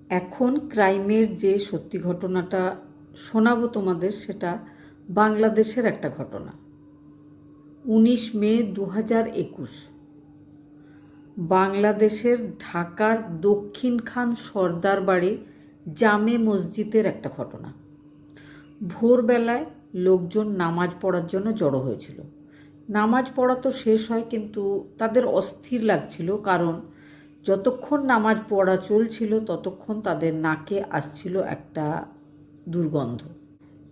এখন ক্রাইমের যে সত্যি ঘটনাটা শোনাবো তোমাদের, সেটা বাংলাদেশের একটা ঘটনা। 19 মে 2021 বাংলাদেশের ঢাকার দক্ষিণখান সর্দার বাড়ি জামে মসজিদের একটা ঘটনা। ভোরবেলায় লোকজন নামাজ পড়ার জন্য জড়ো হয়েছিল। নামাজ পড়া তো শেষ হয়, কিন্তু তাদের অস্থির লাগছিল, কারণ যতক্ষণ নামাজ পড়া চলছিল ততক্ষণ তাদের নাকে আসছিল একটা দুর্গন্ধ।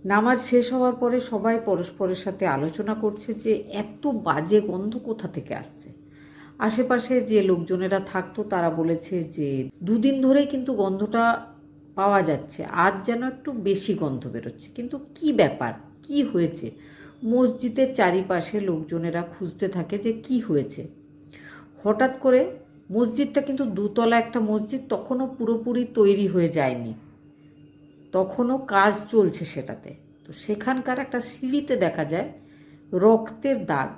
নামাজ শেষ হওয়ার পরে সবাই পরস্পরের সাথে আলোচনা করছে যে এত বাজে গন্ধ কোথা থেকে আসছে। আশেপাশে যে লোকজনেরা থাকতো তারা বলেছে যে 2 দিন ধরেই কিন্তু গন্ধটা পাওয়া যাচ্ছে, আজ যেন একটু বেশি গন্ধ বেরোচ্ছে। কিন্তু কি ব্যাপার, কি হয়েছে? মসজিদের চারিপাশে লোকজনেরা খুঁজতে থাকে যে কি হয়েছে। হঠাৎ করে মসজিদটা কিন্তু 2 তলা একটা মসজিদ, তখনও পুরোপুরি তৈরি হয়ে যায়নি, তখনও কাজ চলছে সেটাতে। তো সেখানকার একটা সিঁড়িতে দেখা যায় রক্তের দাগ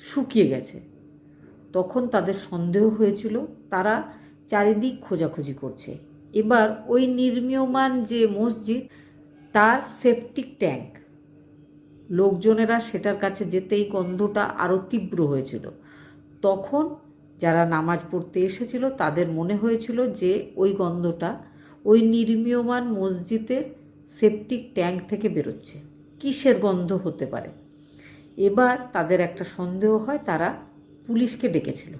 শুকিয়ে গেছে। তখন তাদের সন্দেহ হয়েছিল, তারা চারিদিক খোঁজাখুঁজি করছে। এবার ওই নির্মীয়মান যে মসজিদ, তার সেপটিক ট্যাঙ্ক, লোকজনেরা সেটার কাছে যেতেই গন্ধটা আরও তীব্র হয়েছিল। তখন যারা নামাজ পড়তে এসেছিল তাদের মনে হয়েছিল যে ওই গন্ধটা ওই নির্মীয়মান মসজিদের সেপটিক ট্যাঙ্ক থেকে বেরোচ্ছে। কিসের গন্ধ হতে পারে? এবার তাদের একটা সন্দেহ হয়, তারা পুলিশকে ডেকেছিল।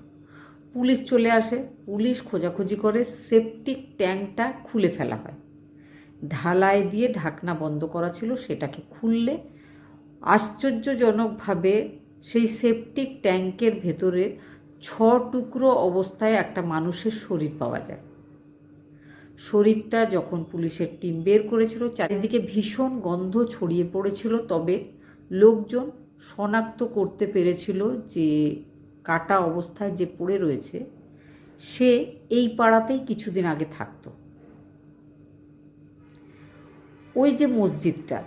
পুলিশ চলে আসে, পুলিশ খোঁজাখুঁজি করে, সেপটিক ট্যাঙ্কটা খুলে ফেলা হয়। ঢালাই দিয়ে ঢাকনা বন্ধ করা ছিল, সেটাকে খুললে আশ্চর্যজনকভাবে সেই সেপটিক ট্যাঙ্কের ভেতরে 6 টুকরো অবস্থায় একটা মানুষের শরীর পাওয়া যায়। শরীরটা যখন পুলিশের টিম বের করেছিল, চারিদিকে ভীষণ গন্ধ ছড়িয়ে পড়েছিল। তবে লোকজন শনাক্ত করতে পেরেছিল যে কাটা অবস্থায় যে পড়ে রয়েছে সে এই পাড়াতেই কিছুদিন আগে থাকতো। ওই যে মসজিদটা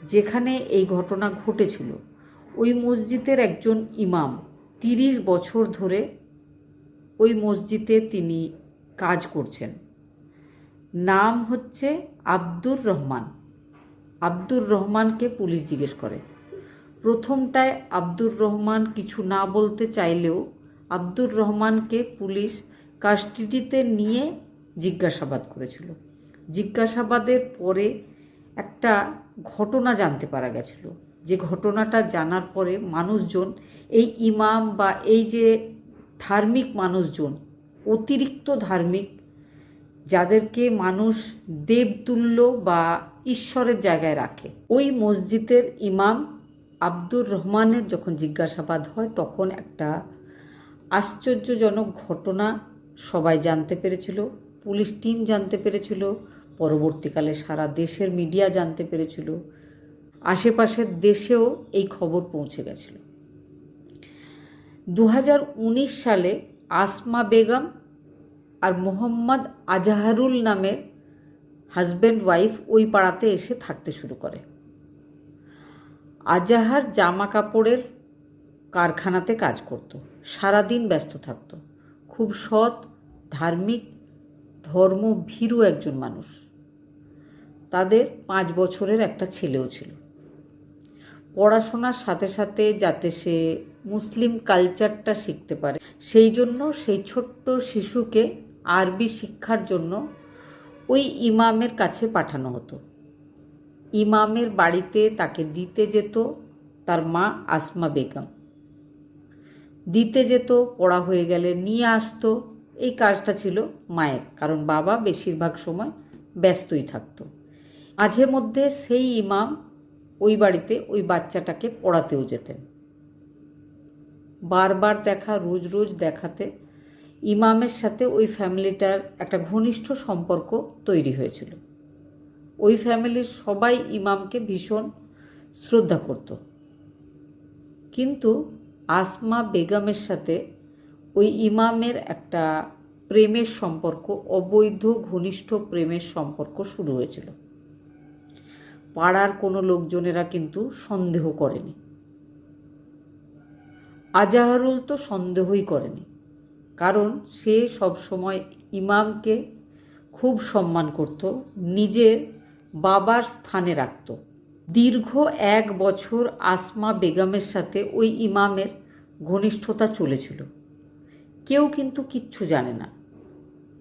যেখানে এই ঘটনা ঘটেছিল, ওই মসজিদের একজন ইমাম 30 বছর ধরে ওই মসজিদে তিনি কাজ করছেন। নাম হচ্ছে আব্দুর রহমান। আব্দুর রহমানকে পুলিশ জিজ্ঞেস করে। প্রথমটায় আব্দুর রহমান কিছু না বলতে চাইলেও আব্দুর রহমানকে পুলিশ কাস্টাডিতে নিয়ে জিজ্ঞাসাবাদ করেছিল। জিজ্ঞাসাবাদের পরে একটা ঘটনা জানতে পারা গেছিল, যে ঘটনাটা জানার পরে মানুষজন, এই ইমাম বা এই যে ধার্মিক মানুষজন, অতিরিক্ত ধার্মিক, যাদেরকে মানুষ দেবতুল্য বা ঈশ্বরের জায়গায় রাখে, ওই মসজিদের ইমাম আব্দুর রহমানের যখন জিজ্ঞাসাবাদ হয়, তখন একটা আশ্চর্যজনক ঘটনা সবাই জানতে পেরেছিল। পুলিশ টিম জানতে পেরেছিল, পরবর্তীকালে সারা দেশের মিডিয়া জানতে পেরেছিল, আশেপাশের দেশেও এই খবর পৌঁছে গেছিল। 2019 সালে আসমা বেগম আর মোহাম্মদ আজাহারুল নামের হাজব্যান্ড ওয়াইফ ওই পাড়াতে এসে থাকতে শুরু করে। আজাহার জামা কাপড়ের কারখানাতে কাজ করত, সারাদিন ব্যস্ত থাকত। খুব সৎ, ধার্মিক, ধর্মভীরু একজন মানুষ। তাদের 5 বছরের একটা ছেলেও ছিল। পড়াশোনার সাথে সাথে যাতে সে মুসলিম কালচারটা শিখতে পারে, সেই জন্য সেই ছোট্ট শিশুকে আরবি শিক্ষার জন্য ওই ইমামের কাছে পাঠানো হতো। ইমামের বাড়িতে তাকে দিতে যেত তার মা আসমা বেগম। দিতে যেত, পড়া হয়ে গেলে নিয়ে আসতো। এই কাজটা ছিল মায়ের, কারণ বাবা বেশিরভাগ সময় ব্যস্তই থাকতো। মাঝে মধ্যে সেই ইমাম ওই বাড়িতে ওই বাচ্চাটাকে পড়াতেও যেতেন। বারবার দেখা, রোজ রোজ দেখাতে ইমামের সাথে ওই ফ্যামিলিটার একটা ঘনিষ্ঠ সম্পর্ক তৈরি হয়েছিল। ওই ফ্যামিলির সবাই ইমামকে ভীষণ শ্রদ্ধা করত। কিন্তু আসমা বেগমের সাথে ওই ইমামের একটা প্রেমের সম্পর্ক, অবৈধ ঘনিষ্ঠ প্রেমের সম্পর্ক শুরু হয়েছিল। পাড়ার কোনো লোকজনেরা কিন্তু সন্দেহ করেনি। আজাহারুল তো সন্দেহই করেনি, কারণ সে সব সময় ইমামকে খুব সম্মান করত, নিজের বাবার স্থানে রাখত। দীর্ঘ 1 বছর আসমা বেগমের সাথে ওই ইমামের ঘনিষ্ঠতা চলেছিল। কেউ কিন্তু কিচ্ছু জানে না,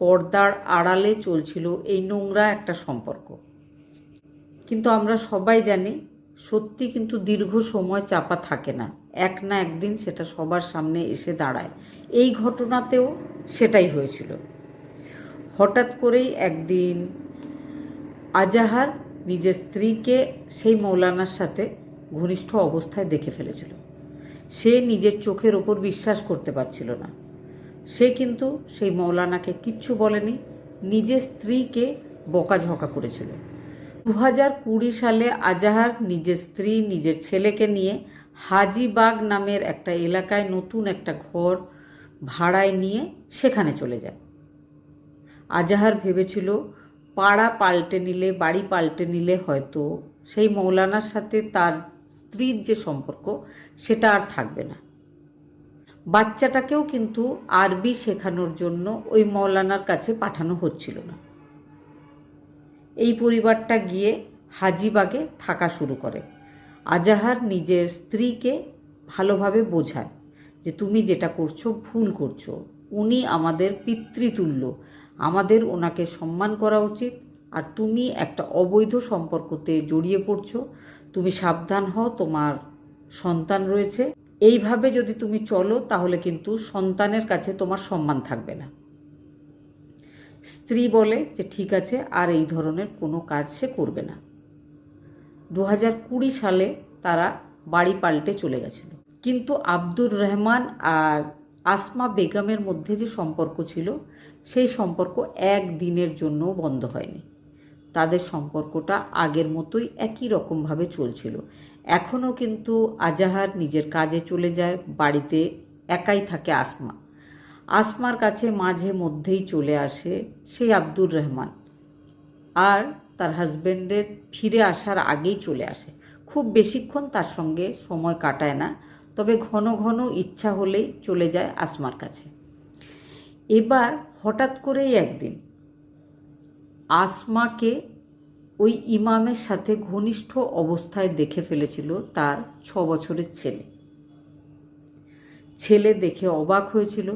পর্দার আড়ালে চলছিল এই নোংরা একটা সম্পর্ক। কিন্তু আমরা সবাই জানি সত্যি কিন্তু দীর্ঘ সময় চাপা থাকে না, এক না একদিন সেটা সবার সামনে এসে দাঁড়ায়। এই ঘটনাতেও সেটাই হয়েছিল। হঠাৎ করেই একদিন আজাহার নিজের স্ত্রীকে সেই মৌলানার সাথে ঘনিষ্ঠ অবস্থায় দেখে ফেলেছিল। সে নিজের চোখের ওপর বিশ্বাস করতে পারছিল না। সে কিন্তু সেই মৌলানাকে কিচ্ছু বলেনি, নিজের স্ত্রীকে বকাঝকা করেছিল। 2020 সালে আজাহার নিজের স্ত্রী, নিজের ছেলেকে নিয়ে হাজিবাগ নামের একটা এলাকায় নতুন একটা ঘর ভাড়ায় নিয়ে সেখানে চলে যায়। আজাহার ভেবেছিল পাড়া পাল্টে নিলে, বাড়ি পাল্টে নিলে হয়তো সেই মৌলানার সাথে তার স্ত্রীর যে সম্পর্ক সেটা আর থাকবে না। বাচ্চাটাকেও কিন্তু আরবি শেখানোর জন্য ওই মৌলানার কাছে পাঠানো হচ্ছিল না। এই পরিবারটা গিয়ে হাজিবাগে থাকা শুরু করে। আজাহার নিজের স্ত্রীকে ভালোভাবে বোঝায় যে তুমি যেটা করছো ভুল করছো, উনি আমাদের পিতৃতুল্য, আমাদের ওনাকে সম্মান করা উচিত, আর তুমি একটা অবৈধ সম্পর্কতে জড়িয়ে পড়ছো, তুমি সাবধান হও, তোমার সন্তান রয়েছে, এইভাবে যদি তুমি চলো তাহলে কিন্তু সন্তানের কাছে তোমার সম্মান থাকবে না। স্ত্রী বলে যে ঠিক আছে, আর এই ধরনের কোনো কাজ সে করবে না। 2020 সালে তারা বাড়ি পাল্টে চলে গেছিল। কিন্তু আব্দুর রহমান আর আসমা বেগমের মধ্যে যে সম্পর্ক ছিল সেই সম্পর্ক একদিনের জন্যও বন্ধ হয়নি। তাদের সম্পর্কটা আগের মতোই একই রকমভাবে চলছিল। এখনও কিন্তু আজাহার নিজের কাজে চলে যায়, বাড়িতে একাই থাকে আসমা। আসমার কাছে মাঝে মধ্যেই চলে আসে সেই আব্দুর রহমান, আর তার হাজব্যান্ডের ফিরে আসার আগেই চলে আসে। খুব বেশিক্ষণ তার সঙ্গে সময় কাটায় না, তবে ঘন ঘন ইচ্ছা হলেই চলে যায় আসমার কাছে। এবার হঠাৎ করেই একদিন আসমাকে ওই ইমামের সাথে ঘনিষ্ঠ অবস্থায় দেখে ফেলেছিল তার 6 বছরের ছেলে। ছেলে দেখে অবাক হয়েছিল,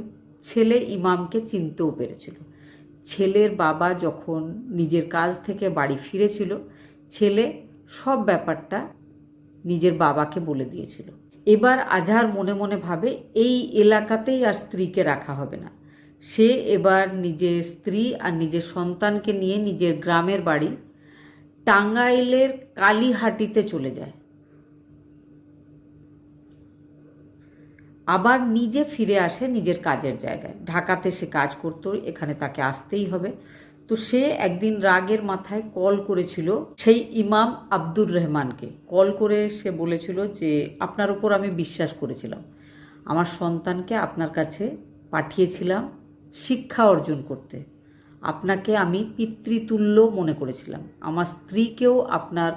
ছেলে ইমামকে চিনতেও পেরেছিল। ছেলের বাবা যখন নিজের কাজ থেকে বাড়ি ফিরেছিল, ছেলে সব ব্যাপারটা নিজের বাবাকে বলে দিয়েছিল। এবার আজহার মনে মনে ভাবে এই এলাকাতেই আর স্ত্রীকে রাখা হবে না। সে এবার নিজের স্ত্রী আর নিজের সন্তানকে নিয়ে নিজের গ্রামের বাড়ি টাঙ্গাইলের কালীহাটিতে চলে যায়। আবার নিজে ফিরে আসে নিজের কাজের জায়গায়। ঢাকাতে সে কাজ করত, এখানে তাকে আসতেই হবে। তো সে একদিন রাগের মাথায় কল করেছিল সেই ইমাম আব্দুর রহমানকে। কল করে সে বলেছিল যে আপনার উপর আমি বিশ্বাস করেছিলাম, আমার সন্তানকে আপনার কাছে পাঠিয়েছিলাম শিক্ষা অর্জন করতে, আপনাকে আমি পিতৃতুল্য মনে করেছিলাম, আমার স্ত্রীকেও আপনার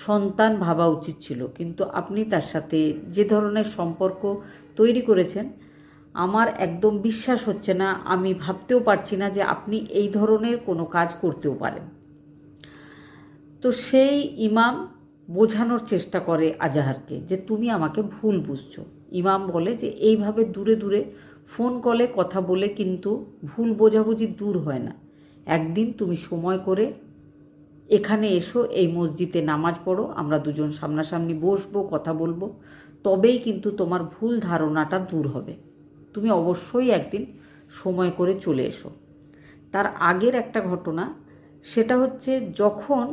সন্তান ভাবা উচিত ছিল, কিন্তু আপনি তার সাথে যে ধরনের সম্পর্ক তৈরি করেছেন আমার একদম বিশ্বাস হচ্ছে না, আমি ভাবতেও পারছি না যে আপনি এই ধরনের কোনো কাজ করতেও পারেন। তো সেই ইমাম বোঝানোর চেষ্টা করে আজাহারকে যে তুমি আমাকে ভুল বুঝছো। ইমাম বলে যে এইভাবে দূরে দূরে ফোন কলে কথা বলে কিন্তু ভুল বোঝাবুঝি দূর হয় না। একদিন তুমি সময় করে এখানে এসো, এই মসজিদে নামাজ পড়ো, আমরা দুজন সামনাসামনি বসবো, কথা বলবো, তবেই কিন্তু তোমার ভুল ধারণাটা দূর হবে। তুমি অবশ্যই একদিন সময় করে চলে এসো। তার আগের একটা ঘটনা, সেটা হচ্ছে যখন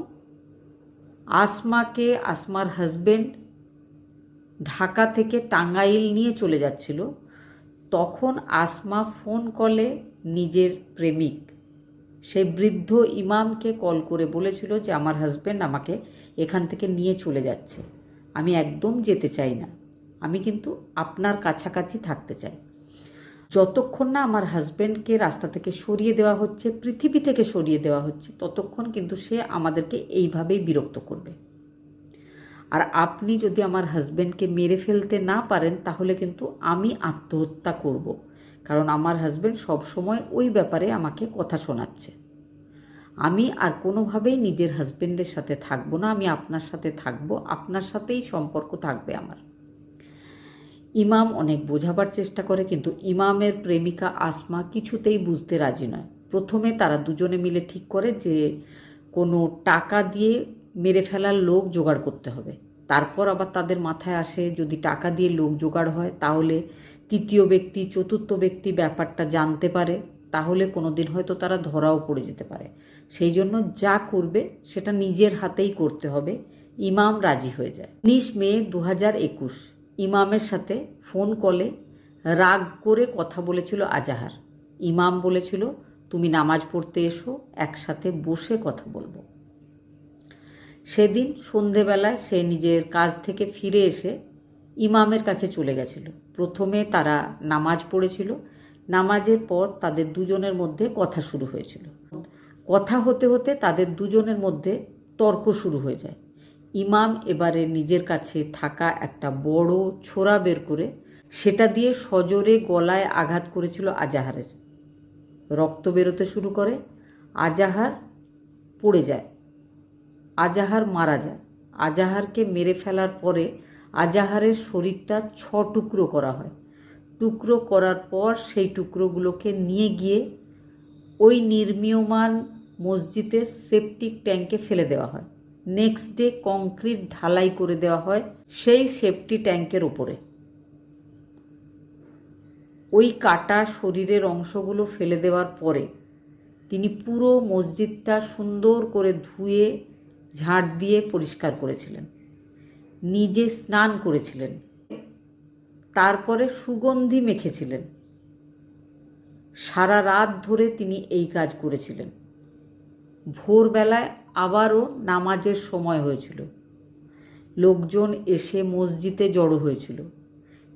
আসমাকে আসমার হাজব্যান্ড ঢাকা থেকে টাঙ্গাইল নিয়ে চলে যাচ্ছিল, তখন আসমা ফোন কলে নিজের প্রেমিক সেই বৃদ্ধ ইমামকে কল করে বলেছিল যে আমার হাজব্যান্ড আমাকে এখান থেকে নিয়ে চলে যাচ্ছে, আমি একদম যেতে চাই না, আমি কিন্তু আপনার কাছাকাছি থাকতে চাই। যতক্ষণ না আমার হাজব্যান্ডকে রাস্তা থেকে সরিয়ে দেওয়া হচ্ছে, পৃথিবী থেকে সরিয়ে দেওয়া হচ্ছে, ততক্ষণ কিন্তু সে আমাদেরকে এইভাবেই বিরক্ত করবে। আর আপনি যদি আমার হাজব্যান্ডকে মেরে ফেলতে না পারেন তাহলে কিন্তু আমি আত্মহত্যা করব, কারণ আমার হাজব্যান্ড সবসময় ওই ব্যাপারে আমাকে কথা শোনাচ্ছে। আমি আর কোনোভাবেই নিজের হাজবেন্ডের সাথে থাকবো না, আমি আপনার সাথে থাকবো, আপনার সাথেই সম্পর্ক থাকবে আমার। ইমাম অনেক বোঝাবার চেষ্টা করে, কিন্তু ইমামের প্রেমিকা আসমা কিছুতেই বুঝতে রাজি নয়। প্রথমে তারা দুজনে মিলে ঠিক করে যে কোনো টাকা দিয়ে মেরে ফেলার লোক জোগাড় করতে হবে। তারপর আবার তাদের মাথায় আসে যদি টাকা দিয়ে লোক জোগাড় হয় তাহলে তৃতীয় ব্যক্তি, চতুর্থ ব্যক্তি ব্যাপারটা জানতে পারে, তাহলে কোনো দিন হয়তো তারা ধরাও পড়ে যেতে পারে। সেই জন্য যা করবে সেটা নিজের হাতেই করতে হবে। ইমাম রাজি হয়ে যায়। 19 মে 2021 ইমামের সাথে ফোন কলে রাগ করে কথা বলেছিল আজাহার। ইমাম বলেছিল, তুমি নামাজ পড়তে এসো, একসাথে বসে কথা বলবো। সেদিন সন্ধেবেলায় সে নিজের কাজ থেকে ফিরে এসে ইমামের কাছে চলে গেছিল। প্রথমে তারা নামাজ পড়েছিল, নামাজের পর তাদের দুজনের মধ্যে কথা শুরু হয়েছিল। কথা হতে হতে তাদের দুজনের মধ্যে তর্ক শুরু হয়ে যায়। ইমাম এবারে নিজের কাছে থাকা একটা বড় ছোরা বের করে সেটা দিয়ে সজোরে গলায় আঘাত করেছিল আজাহারের। রক্ত বেরোতে শুরু করে, আজাহার পড়ে যায়, আজাহার মারা যায়। আজাহারকে মেরে ফেলার পরে আজাহারের শরীরটা 6 টুকরো করা হয়। টুকরো করার পর সেই টুকরোগুলোকে নিয়ে গিয়ে ওই নির্মীয়মান মসজিদের সেপটিক ট্যাঙ্কে ফেলে দেওয়া হয়। নেক্সট ডে কংক্রিট ঢালাই করে দেওয়া হয় সেই সেপটি ট্যাঙ্কের ওপরে। ওই কাটা শরীরের অংশগুলো ফেলে দেওয়ার পরে তিনি পুরো মসজিদটা সুন্দর করে ধুয়ে ঝাঁট দিয়ে পরিষ্কার করেছিলেন, নিজে স্নান করেছিলেন, তারপরে সুগন্ধি মেখেছিলেন। সারা রাত ধরে তিনি এই কাজ করেছিলেন। ভোরবেলায় আবারও নামাজের সময় হয়েছিল, লোকজন এসে মসজিদে জড়ো হয়েছিল।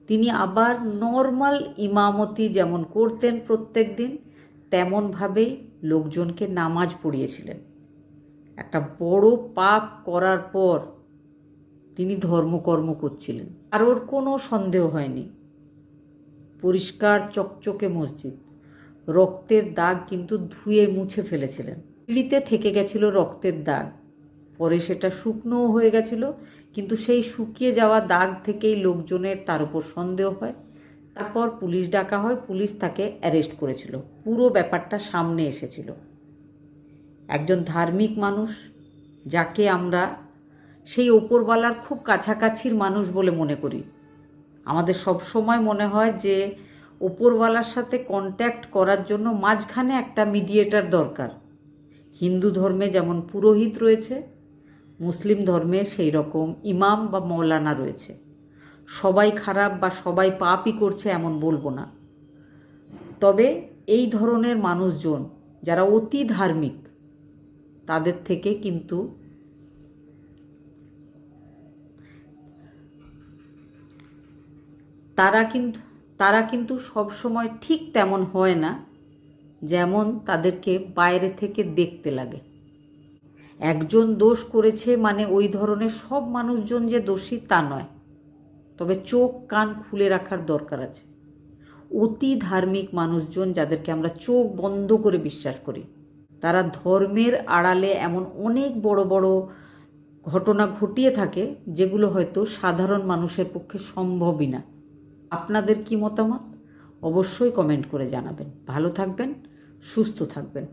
তিনি আবার নর্মাল ইমামতি যেমন করতেন প্রত্যেক দিন, তেমনভাবেই লোকজনকে নামাজ পড়িয়েছিলেন। একটা বড় পাপ করার পর তিনি ধর্মকর্ম করছিলেন, কারোর কোনো সন্দেহ হয়নি। পরিষ্কার চকচকে মসজিদ, রক্তের দাগ কিন্তু ধুয়ে মুছে ফেলেছিলেন। সিঁড়িতে থেকে গেছিল রক্তের দাগ, পরে সেটা শুকনোও হয়ে গেছিল, কিন্তু সেই শুকিয়ে যাওয়া দাগ থেকেই লোকজনের তার উপর সন্দেহ হয়। তারপর পুলিশ ডাকা হয়, পুলিশ তাকে অ্যারেস্ট করেছিল। পুরো ব্যাপারটা সামনে এসেছিল। একজন ধার্মিক মানুষ, যাকে আমরা সেই ওপরওয়ালার খুব কাছাকাছির মানুষ বলে মনে করি। আমাদের সব সময় মনে হয় যে ওপরওয়ালার সাথে কন্ট্যাক্ট করার জন্য মাঝখানে একটা মিডিয়েটর দরকার। হিন্দু ধর্মে যেমন পুরোহিত রয়েছে, মুসলিম ধর্মে সেই রকম ইমাম বা মৌলানা রয়েছে। সবাই খারাপ বা সবাই পাপই করছে এমন বলবো না, তবে এই ধরনের মানুষজন যারা অতি ধার্মিক, তাদের থেকে কিন্তু তারা কিন্তু সব সময় ঠিক তেমন হয় না যেমন তাদেরকে বাইরে থেকে দেখতে লাগে। একজন দোষ করেছে মানে ওই ধরনের সব মানুষজন যে দোষী তা নয়, তবে চোখ কান খুলে রাখার দরকার আছে। অতি ধার্মিক মানুষজন, যাদেরকে আমরা চোখ বন্ধ করে বিশ্বাস করি, তারা ধর্মের আড়ালে এমন অনেক বড় বড় ঘটনা ঘটিয়ে থাকে যেগুলো হয়তো সাধারণ মানুষের পক্ষে সম্ভবই না। আপনাদের কি মতামত অবশ্যই কমেন্ট করে জানাবেন। ভালো থাকবেন, সুস্থ থাকবেন।